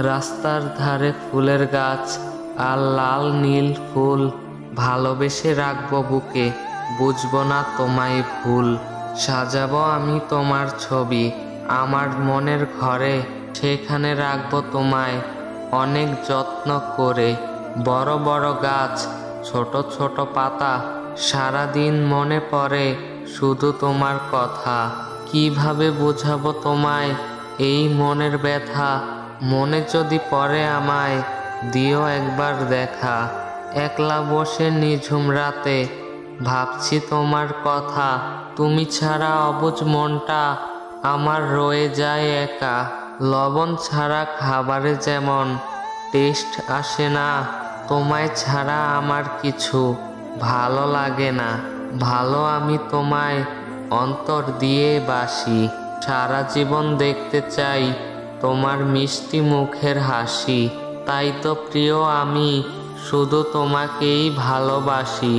রাস্তার ধারে ফুলের গাছ আর লাল নীল ফুল, ভালোবেসে রাখবো বুকে, বুঝবো না তোমায় ভুল। সাজাবো আমি তোমার ছবি আমার মনের ঘরে, সেখানে রাখবো তোমায় অনেক যত্ন করে। বড় বড় গাছ, ছোট ছোট পাতা, সারাদিন মনে পড়ে শুধু তোমার কথা। কিভাবে বোঝাবো তোমায় এই মনের ব্যথা, মনে যদি পড়ে আমায় দিও একবার দেখা। একলা বসে নিঝুম রাতে ভাবছি তোমার কথা, তুমি ছাড়া অবুঝ মনটা আমার রয়ে যায় একা। লবণ ছাড়া খাবারে যেমন টেস্ট আসে না, তোমায় ছাড়া আমার কিছু ভালো লাগে না। ভালো আমি তোমায় অন্তর দিয়ে বাসি, সারা জীবন দেখতে চাই তোমার মিষ্টি মুখের হাসি। তাই তো প্রিয় আমি শুধু তোমাকেই ভালোবাসি।